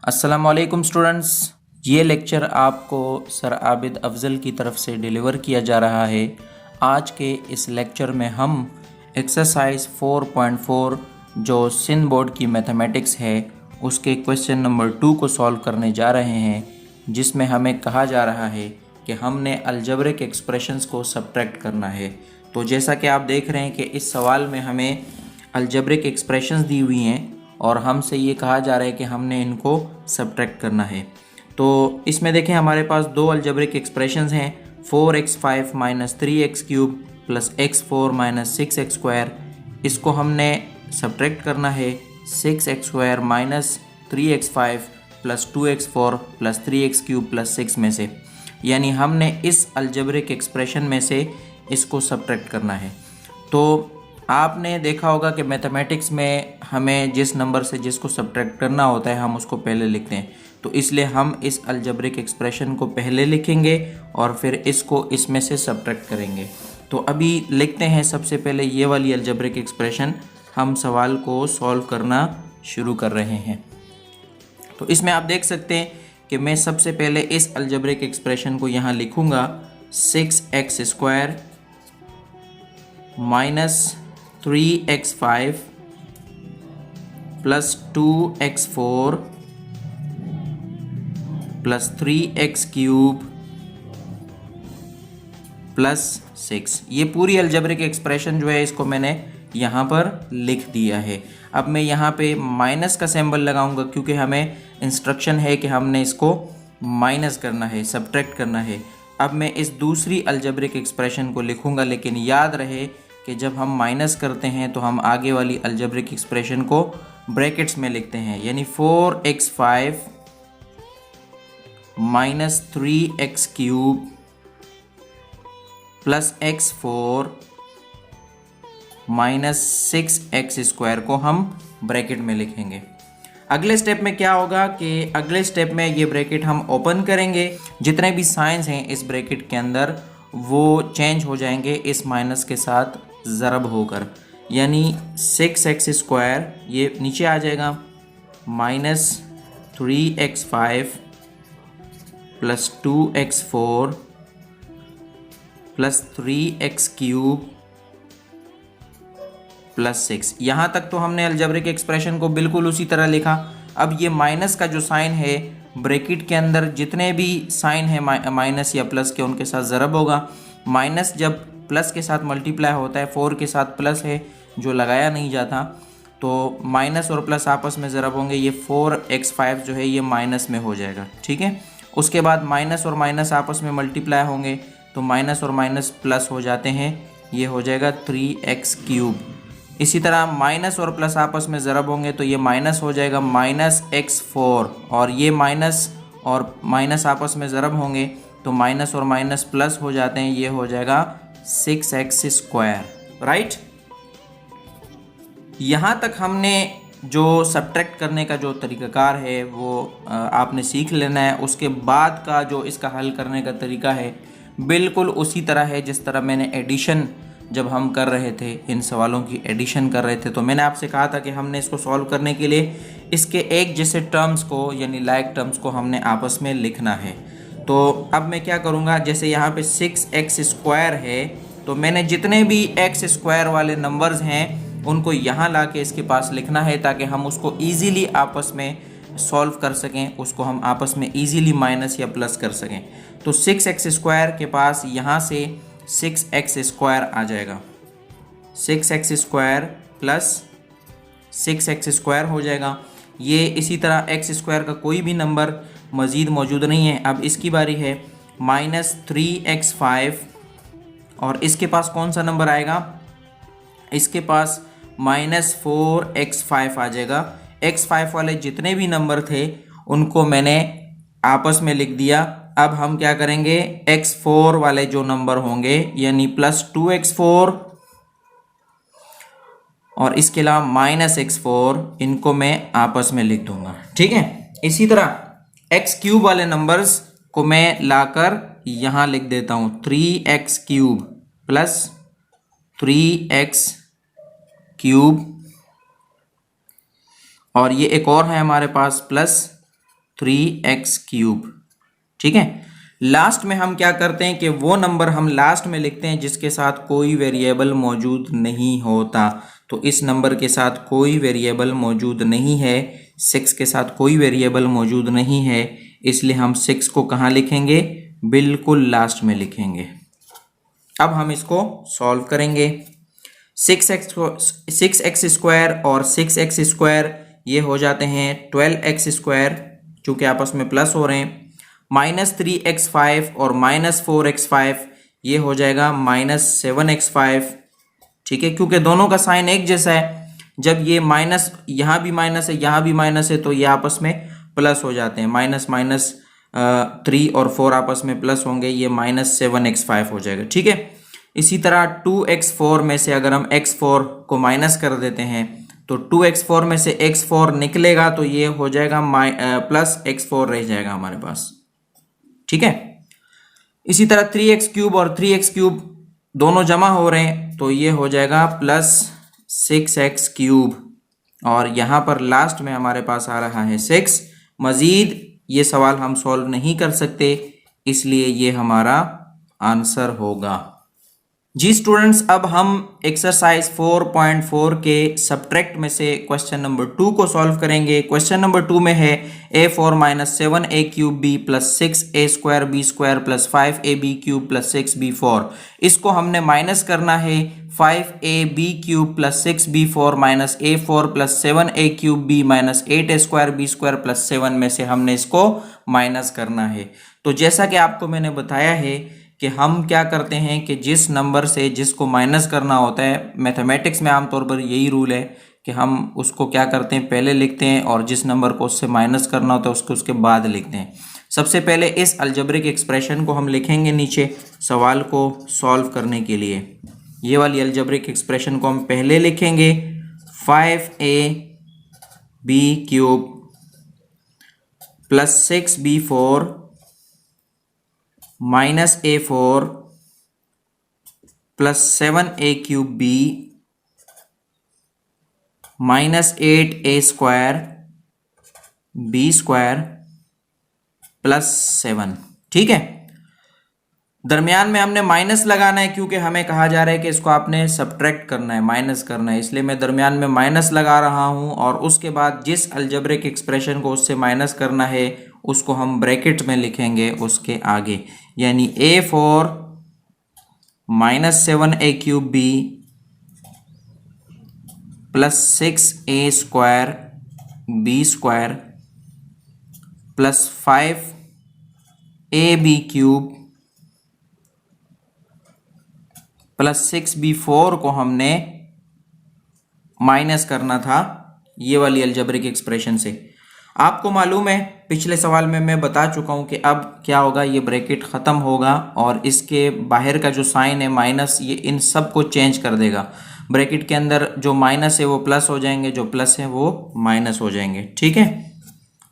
अस्सलाम वालेकुम स्टूडेंट्स, ये लेक्चर आपको सर आबिद अफज़ल की तरफ से डिलीवर किया जा रहा है। आज के इस लेक्चर में हम एक्सरसाइज 4.4 जो सिंध बोर्ड की मैथमेटिक्स है उसके क्वेश्चन नंबर 2 को सॉल्व करने जा रहे हैं, जिसमें हमें कहा जा रहा है कि हमने अलजेब्रिक एक्सप्रेशंस को सब्ट्रैक्ट करना है। तो जैसा कि आप देख रहे हैं कि इस सवाल में हमें अलजेब्रिक एक्सप्रेशंस दी हुई हैं और हमसे ये कहा जा रहा है कि हमने इनको सब्ट्रैक्ट करना है। तो इसमें देखें हमारे पास दो अलजेब्रिक एक्सप्रेशंस हैं, 4x5 minus 3x cube plus x4 minus 6x square. इसको हमने सब्ट्रैक्ट करना है 6x square minus 3x5 plus 2x4 plus 3x cube plus 6 में से, यानी हमने इस अलजेब्रिक एक्सप्रेशन में से इसको सब्ट्रैक्ट करना है। तो आपने देखा होगा कि मैथमेटिक्स में हमें जिस नंबर से जिसको सब्ट्रैक्ट करना होता है हम उसको पहले लिखते हैं, तो इसलिए हम इस अलजेब्रिक एक्सप्रेशन को पहले लिखेंगे और फिर इसको इसमें से सब्ट्रैक्ट करेंगे। तो अभी लिखते हैं सबसे पहले ये वाली अलजेब्रिक एक्सप्रेशन, हम सवाल को सॉल्व करना शुरू कर रहे हैं। तो इसमें आप देख सकते हैं कि मैं सबसे पहले इस अलजेब्रिक एक्सप्रेशन को यहाँ लिखूँगा 6x square minus 3x5 plus 2x4 plus 3x cube plus 6। ये पूरी अलजेब्रिक एक्सप्रेशन जो है इसको मैंने यहाँ पर लिख दिया है। अब मैं यहाँ पे माइनस का सिंबल लगाऊंगा क्योंकि हमें इंस्ट्रक्शन है कि हमने इसको माइनस करना है, सब्ट्रैक्ट करना है। अब मैं इस दूसरी अलजेब्रिक एक्सप्रेशन को लिखूंगा, लेकिन याद रहे कि जब हम माइनस करते हैं तो हम आगे वाली अलजेब्रिक एक्सप्रेशन को ब्रैकेट्स में लिखते हैं, यानी 4x5 minus 3x cube plus x4 minus 6x square को हम ब्रैकेट में लिखेंगे। अगले स्टेप में क्या होगा कि अगले स्टेप में ये ब्रैकेट हम ओपन करेंगे, जितने भी साइंस हैं इस ब्रैकेट के अंदर वो चेंज हो जाएंगे इस माइनस के साथ ज़रब होकर, यानी 6x स्क्वायर ये नीचे आ जाएगा minus 3x5 plus 2x4 plus 3x cube plus 6। यहाँ तक तो हमने अलजेब्रिक एक्सप्रेशन को बिल्कुल उसी तरह लिखा। अब ये माइनस का जो साइन है ब्रैकेट के अंदर जितने भी साइन है माइनस या प्लस के उनके साथ ज़रब होगा। माइनस जब प्लस के साथ मल्टीप्लाई होता है, 4 के साथ प्लस है जो लगाया नहीं जाता, तो माइनस और प्लस आपस में ज़रब होंगे, ये 4x5 जो है ये माइनस में हो जाएगा, ठीक है। उसके बाद माइनस और माइनस आपस में मल्टीप्लाई होंगे तो माइनस और माइनस प्लस हो जाते हैं, ये हो जाएगा 3x क्यूब। इसी तरह माइनस और प्लस आपस में ज़रब होंगे तो ये माइनस हो जाएगा माइनस x4, और ये माइनस और माइनस आपस में ज़रब होंगे तो माइनस और माइनस प्लस हो जाते हैं, ये हो जाएगा 6x स्क्वायर, राइट। यहाँ तक हमने जो सब्ट्रैक्ट करने का जो तरीक़ाकार है वो आपने सीख लेना है। उसके बाद का जो इसका हल करने का तरीका है बिल्कुल उसी तरह है जिस तरह मैंने एडिशन जब हम कर रहे थे, इन सवालों की एडिशन कर रहे थे, तो मैंने आपसे कहा था कि हमने इसको सॉल्व करने के लिए इसके एक जैसे टर्म्स को यानी लाइक टर्म्स को हमने आपस में लिखना है। तो अब मैं क्या करूँगा, जैसे यहाँ पे 6x स्क्वायर है तो मैंने जितने भी x स्क्वायर वाले नंबर्स हैं उनको यहाँ ला के इसके पास लिखना है ताकि हम उसको ईज़िली आपस में सॉल्व कर सकें, उसको हम आपस में ईज़िली माइनस या प्लस कर सकें। तो 6x स्क्वायर के पास यहाँ से 6x स्क्वायर आ जाएगा, 6x square plus 6x square हो जाएगा। ये इसी तरह x स्क्वायर का कोई भी नंबर मज़ीद मौजूद नहीं है। अब इसकी बारी है माइनस 3x5, और इसके पास कौन सा नंबर आएगा, इसके पास माइनस 4x5 आ जाएगा। x5 वाले जितने भी नंबर थे उनको मैंने आपस में लिख दिया। अब हम क्या करेंगे, x4 वाले जो नंबर होंगे यानी प्लस 2x4 और इसके अलावा माइनस x4, इनको मैं आपस में लिख दूंगा, ठीक है। इसी तरह x क्यूब वाले नंबर्स को मैं लाकर यहाँ लिख देता हूँ 3x cube plus 3x cube, और ये एक और है हमारे पास प्लस 3x क्यूब। ठीक है, लास्ट में हम क्या करते हैं कि वो नंबर हम लास्ट में लिखते हैं जिसके साथ कोई वेरिएबल मौजूद नहीं होता। तो इस नंबर के साथ कोई वेरिएबल मौजूद नहीं है, 6 के साथ कोई वेरिएबल मौजूद नहीं है, इसलिए हम 6 को कहाँ लिखेंगे? बिल्कुल लास्ट में लिखेंगे। अब हम इसको सॉल्व करेंगे। 6x स्क्वायर और 6x स्क्वायर ये हो जाते हैं 12x स्क्वायर, चूँकि आपस में प्लस हो रहे हैं। -3x5 और -4x5 ये हो जाएगा -7x5। ठीक है, क्योंकि दोनों का साइन एक जैसा है। जब ये माइनस, यहाँ भी माइनस है, यहाँ भी माइनस है, तो ये आपस में प्लस हो जाते हैं। -3 और 4 आपस में प्लस होंगे, ये -7x5 हो जाएगा। ठीक है, इसी तरह 2x4 में से अगर हम x4 को माइनस कर देते हैं तो 2x4 में से x4 निकलेगा, तो ये हो जाएगा प्लस x4 रह जाएगा हमारे पास। ठीक है, इसी तरह 3x क्यूब और 3x क्यूब दोनों जमा हो रहे हैं, तो ये हो जाएगा +6x क्यूब, और यहाँ पर लास्ट में हमारे पास आ रहा है 6। मज़ीद ये सवाल हम सॉल्व नहीं कर सकते, इसलिए ये हमारा आंसर होगा। जी स्टूडेंट्स, अब हम एक्सरसाइज 4.4 के सब्ट्रैक्ट में से क्वेश्चन नंबर 2 को सॉल्व करेंगे। क्वेश्चन नंबर 2 में है a4 - 7a cube b + 6a square b square + 5ab cube + 6b4। इसको हमने माइनस करना है। 5ab cube + 6b4 - a4 + 7a cube b - 8a square b square + 7 में से हमने इसको माइनस करना है। तो जैसा कि आपको मैंने बताया है कि हम क्या करते हैं कि जिस नंबर से जिसको माइनस करना होता है, मैथमेटिक्स में आमतौर पर यही रूल है कि हम उसको क्या करते हैं, पहले लिखते हैं, और जिस नंबर को उससे माइनस करना होता है उसको उसके बाद लिखते हैं। सबसे पहले इस अलजेब्रिक एक्सप्रेशन को हम लिखेंगे नीचे सवाल को सॉल्व करने के लिए। ये वाली अलजेब्रिक एक्सप्रेशन को हम पहले लिखेंगे। 5ab cube + 6b4 -a4 + 7a cube b -8a square b square + 7। ठीक है, दरमियान में हमने माइनस लगाना है क्योंकि हमें कहा जा रहा है कि इसको आपने सब्ट्रैक्ट करना है, माइनस करना है, इसलिए मैं दरमियान में माइनस लगा रहा हूं। और उसके बाद जिस अलजेब्रिक एक्सप्रेशन को उससे माइनस करना है उसको हम ब्रैकेट में लिखेंगे उसके आगे, यानी a4 - 7a cube b + 6a square b square + 5ab cube + 6b4 को हमने माइनस करना था ये वाली अलजेब्रिक एक्सप्रेशन से। आपको मालूम है पिछले सवाल में मैं बता चुका हूं कि अब क्या होगा, ये ब्रैकेट ख़त्म होगा और इसके बाहर का जो साइन है माइनस, ये इन सब को चेंज कर देगा। ब्रैकेट के अंदर जो माइनस है वो प्लस हो जाएंगे, जो प्लस है वो माइनस हो जाएंगे। ठीक है,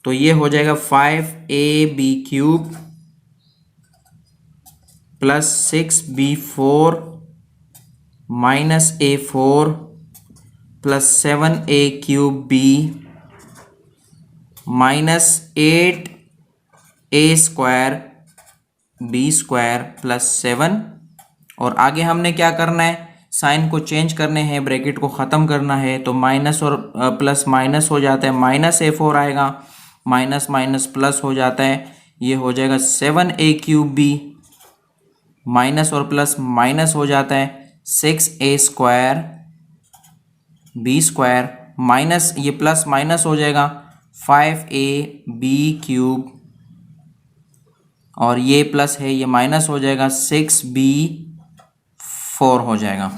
तो ये हो जाएगा 5ab cube + 6b4 -a4 + 7a cube b -8a square b square + 7। और आगे हमने क्या करना है, साइन को चेंज करने हैं, ब्रैकेट को ख़त्म करना है। तो माइनस और प्लस माइनस हो जाता है, -a4 आएगा, माइनस माइनस प्लस हो जाता है, ये हो जाएगा 7a क्यूब b, माइनस और प्लस माइनस हो जाता है 6a square b square minus ये प्लस माइनस हो जाएगा 5ab क्यूब, और ये प्लस है ये माइनस हो जाएगा 6b4 हो जाएगा।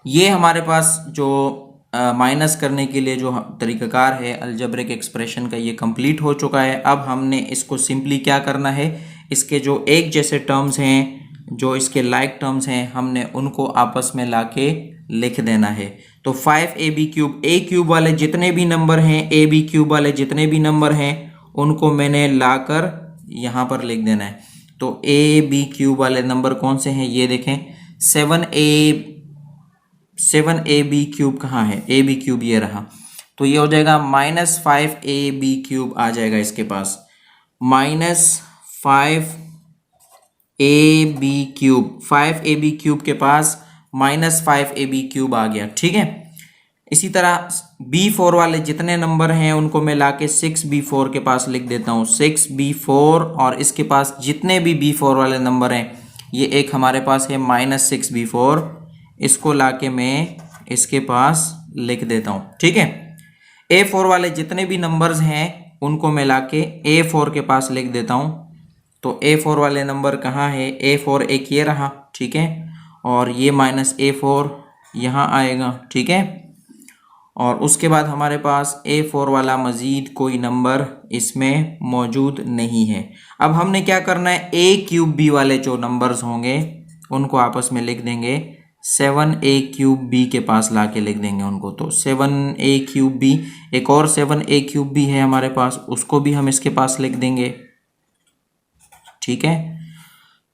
ये हमारे पास जो माइनस करने के लिए जो तरीक़ाकार है अलजेब्रिक एक्सप्रेशन का, ये कंप्लीट हो चुका है। अब हमने इसको सिंपली क्या करना है, इसके जो एक जैसे टर्म्स हैं, जो इसके लाइक टर्म्स हैं, हमने उनको आपस में लाके लिख देना है। तो 5ab क्यूब, a क्यूब वाले जितने भी नंबर हैं, ab क्यूब वाले जितने भी नंबर हैं, उनको मैंने लाकर यहाँ पर लिख देना है। तो ab क्यूब वाले नंबर कौन से हैं, ये देखें, 7ab क्यूब कहाँ है, ab क्यूब ये रहा। तो ये हो जाएगा -5ab³ आ जाएगा इसके पास, -5ab³, 5ab³ के पास -5ab³ आ गया। ठीक है, इसी तरह B4 वाले जितने नंबर हैं उनको मैं लाके 6B4 के पास लिख देता हूँ, 6B4, और इसके पास जितने भी B4 वाले नंबर हैं, ये एक हमारे पास है -6B4, इसको लाके मैं इसके पास लिख देता हूँ। ठीक है, A4 वाले जितने भी नंबर्स हैं उनको मैं लाके A4 के पास लिख देता हूँ। तो A4 वाले नंबर कहाँ है, A4 एक ये रहा। ठीक है, और ये -A4 यहाँ आएगा। ठीक है, और उसके बाद हमारे पास A4 वाला मज़ीद कोई नंबर इसमें मौजूद नहीं है। अब हमने क्या करना है, A³ वाले जो नंबर्स होंगे उनको आपस में लिख देंगे, 7A³ के पास लाके लिख देंगे उनको। तो 7A³, एक और 7A³ है हमारे पास, उसको भी हम इसके पास लिख देंगे। ठीक है,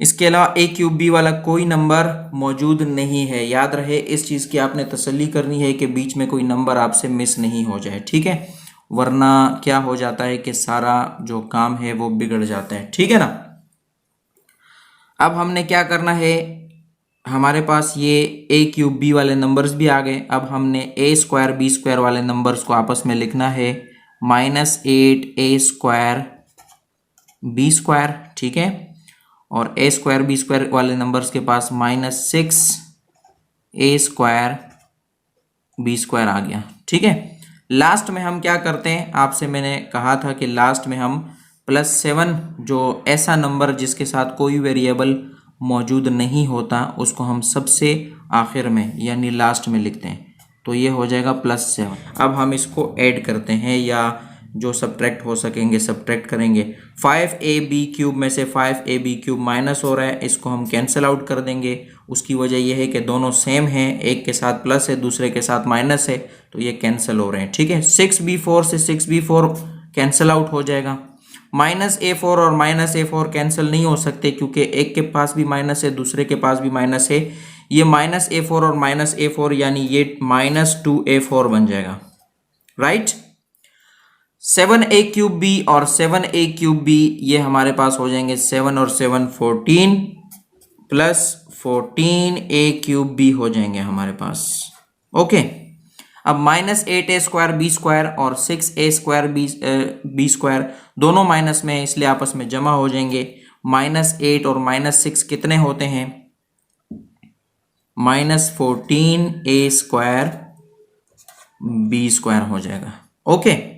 इसके अलावा A³ वाला कोई नंबर मौजूद नहीं है। याद रहे, इस चीज़ की आपने तसल्ली करनी है कि बीच में कोई नंबर आपसे मिस नहीं हो जाए। ठीक है, वरना क्या हो जाता है कि सारा जो काम है वो बिगड़ जाता है। ठीक है ना। अब हमने क्या करना है, हमारे पास ये A³ वाले नंबर्स भी आ गए। अब हमने A² B² वाले नंबर्स को आपस में लिखना है, -8A² B²। ठीक है, और A² B² वाले नंबर्स के पास -6A² B² आ गया। ठीक है, लास्ट में हम क्या करते हैं, आपसे मैंने कहा था कि लास्ट में हम +7, जो ऐसा नंबर जिसके साथ कोई वेरिएबल मौजूद नहीं होता, उसको हम सबसे आखिर में यानी लास्ट में लिखते हैं। तो ये हो जाएगा +7। अब हम इसको ऐड करते हैं, या जो सब्ट्रैक्ट हो सकेंगे सब्ट्रैक्ट करेंगे। 5ab³ में से 5ab³ माइनस हो रहा है, इसको हम कैंसिल आउट कर देंगे। उसकी वजह यह है कि दोनों सेम हैं, एक के साथ प्लस है, दूसरे के साथ माइनस है, तो ये कैंसिल हो रहे हैं। ठीक है, 6b4 से 6b4 कैंसिल आउट हो जाएगा। -A4 और -A4 कैंसिल नहीं हो सकते, क्योंकि एक के पास भी माइनस है, दूसरे के पास भी माइनस है। ये -A4 और -A4 यानी ये -2A4 बन जाएगा। राइट, 7A³ और 7A³ ये हमारे पास हो जाएंगे 7 और 7 14 प्लस 14A³ हो जाएंगे हमारे पास। ओके, अब -8A² B² और 6A² B² दोनों माइनस में, इसलिए आपस में जमा हो जाएंगे। -8 और -6 कितने होते हैं, -14A² B² हो जाएगा। ओके,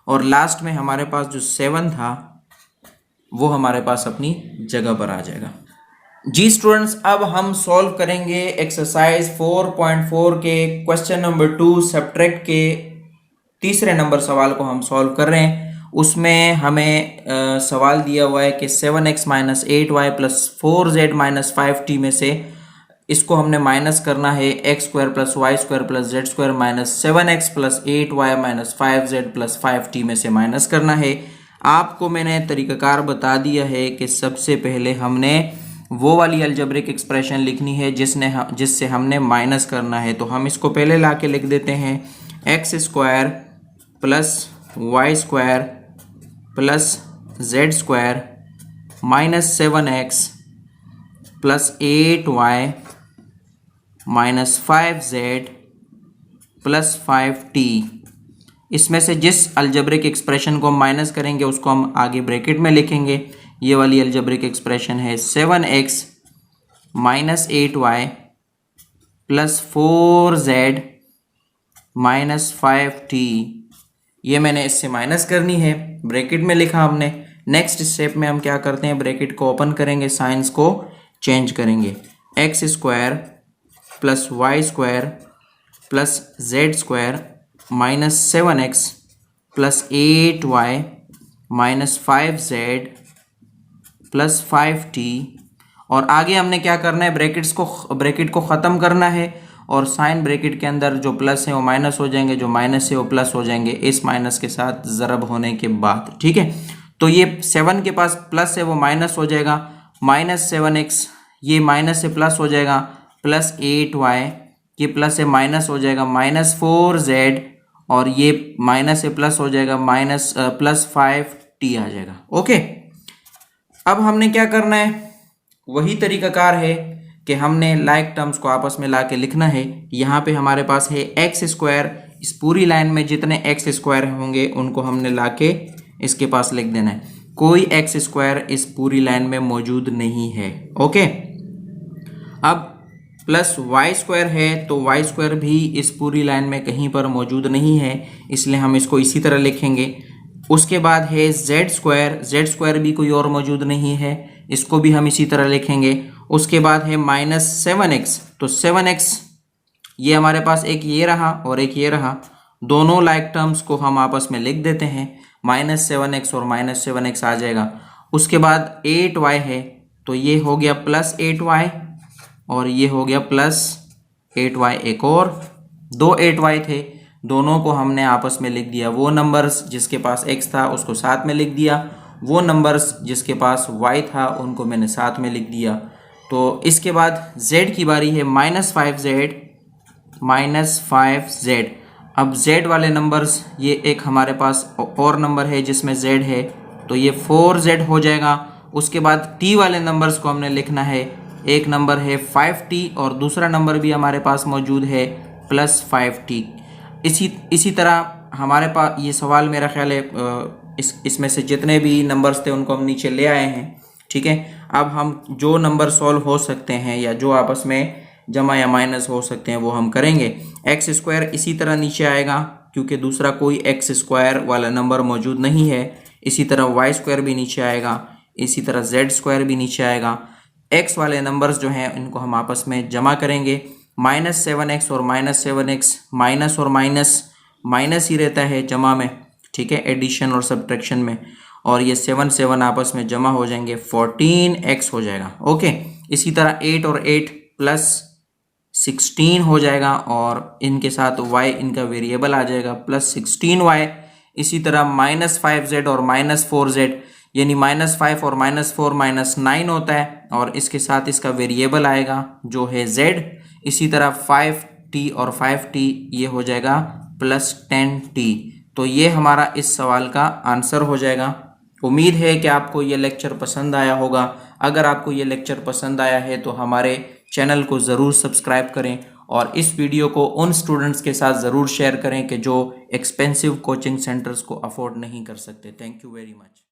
और लास्ट में हमारे पास जो 7 था वो हमारे पास अपनी जगह पर आ जाएगा। जी स्टूडेंट्स, अब हम सॉल्व करेंगे एक्सरसाइज 4.4 के क्वेश्चन नंबर 2 सब्ट्रैक्ट के तीसरे नंबर सवाल को हम सॉल्व कर रहे हैं। उसमें हमें सवाल दिया हुआ है कि 7x - 8y + 4z - 5t में से इसको हमने माइनस करना है, x² + y² + z² - 7x + 8y - 5z + 5t में से माइनस करना है। आपको मैंने तरीक़ाकार बता दिया है कि सबसे पहले हमने वो वाली अलजेब्रिक एक्सप्रेशन लिखनी है जिससे हमने माइनस करना है। तो हम इसको पहले ला के लिख देते हैं, x² + y² + z² - 7x + 8y - 5z + 5t। इसमें से जिस अलजेब्रिक एक्सप्रेशन को हम माइनस करेंगे उसको हम आगे ब्रैकेट में लिखेंगे। ये वाली अलजेब्रिक एक्सप्रेशन है 7x - 8y + 4z - 5t। ये मैंने इससे माइनस करनी है, ब्रैकेट में लिखा हमने। नेक्स्ट स्टेप में हम क्या करते हैं, ब्रैकेट को ओपन करेंगे, साइंस को चेंज करेंगे। x² + y² + z² - 7x + 8y - 5z + 5t। और आगे हमने क्या करना है, ब्रैकेट को ख़त्म करना है, और साइन ब्रैकेट के अंदर जो प्लस है वो माइनस हो जाएंगे, जो माइनस है वो प्लस हो जाएंगे, इस माइनस के साथ ज़रब होने के बाद। ठीक है, तो ये 7 के पास प्लस है वो माइनस हो जाएगा, -7x ये माइनस से प्लस हो जाएगा, + 8y ये प्लस से माइनस हो जाएगा, -4z और ये माइनस से प्लस हो जाएगा, माइनस प्लस 5t आ जाएगा। ओके, अब हमने क्या करना है, वही तरीकाकार है कि हमने लाइक टर्म्स को आपस में ला के लिखना है। यहाँ पे हमारे पास है एक्स स्क्वायर, इस पूरी लाइन में जितने एक्स स्क्वायर होंगे उनको हमने ला के इसके पास लिख देना है। कोई एक्स स्क्वायर इस पूरी लाइन में मौजूद नहीं है। ओके, अब प्लस वाई स्क्वायर है तो वाई स्क्वायर भी इस पूरी लाइन में कहीं पर मौजूद नहीं है, इसलिए हम इसको इसी तरह लिखेंगे। उसके बाद है जेड स्क्वायर, जेड स्क्वायर भी कोई और मौजूद नहीं है, इसको भी हम इसी तरह लिखेंगे। उसके बाद है माइनस 7x, तो 7x ये हमारे पास एक ये रहा और एक ये रहा, दोनों लाइक टर्म्स को हम आपस में लिख देते हैं। माइनस 7x और माइनस 7x आ जाएगा। उसके बाद 8y है तो ये हो गया प्लस 8y और ये हो गया प्लस 8y, एक और 2 8y थे, दोनों को हमने आपस में लिख दिया। वो नंबर्स जिसके पास x था उसको साथ में लिख दिया, वो नंबर्स जिसके पास y था उनको मैंने साथ में लिख दिया। तो इसके बाद z की बारी है, माइनस 5z। अब z वाले नंबर्स, ये एक हमारे पास और नंबर है जिसमें z है तो ये 4z हो जाएगा। उसके बाद t वाले नंबर्स को हमने लिखना है, एक नंबर है 5t और दूसरा नंबर भी हमारे पास मौजूद है प्लस 5t। इसी तरह हमारे पास ये सवाल, मेरा ख्याल है इसमें से जितने भी नंबर्स थे उनको हम नीचे ले आए हैं। ठीक है, अब हम जो नंबर सॉल्व हो सकते हैं या जो आपस में जमा या माइनस हो सकते हैं वो हम करेंगे। एक्स स्क्वायर इसी तरह नीचे आएगा क्योंकि दूसरा कोई एक्स स्क्वायर वाला नंबर मौजूद नहीं है। इसी तरह वाई स्क्वायर भी नीचे आएगा, इसी तरह जेड स्क्वायर भी नीचे आएगा। एक्स वाले नंबर्स जो हैं इनको हम आपस में जमा करेंगे। माइनस 7x और माइनस 7x, माइनस और माइनस ही रहता है जमा में, ठीक है, एडिशन और सब्ट्रैक्शन में, और ये 7 7 आपस में जमा हो जाएंगे, 14x हो जाएगा। ओके, इसी तरह 8 और 8 प्लस 16 हो जाएगा और इनके साथ y इनका वेरिएबल आ जाएगा प्लस 16y। इसी तरह माइनस 5z और माइनस 4z, यानी माइनस 5 और माइनस 4 माइनस 9 होता है और इसके साथ इसका वेरिएबल आएगा जो है z। इसी तरह 5t और 5t ये हो जाएगा प्लस 10t। तो ये हमारा इस सवाल का आंसर हो जाएगा। उम्मीद है कि आपको ये लेक्चर पसंद आया होगा। अगर आपको ये लेक्चर पसंद आया है तो हमारे चैनल को ज़रूर सब्सक्राइब करें और इस वीडियो को उन स्टूडेंट्स के साथ ज़रूर शेयर करें कि जो एक्सपेंसिव कोचिंग सेंटर्स को अफोर्ड नहीं कर सकते। Thank you very much.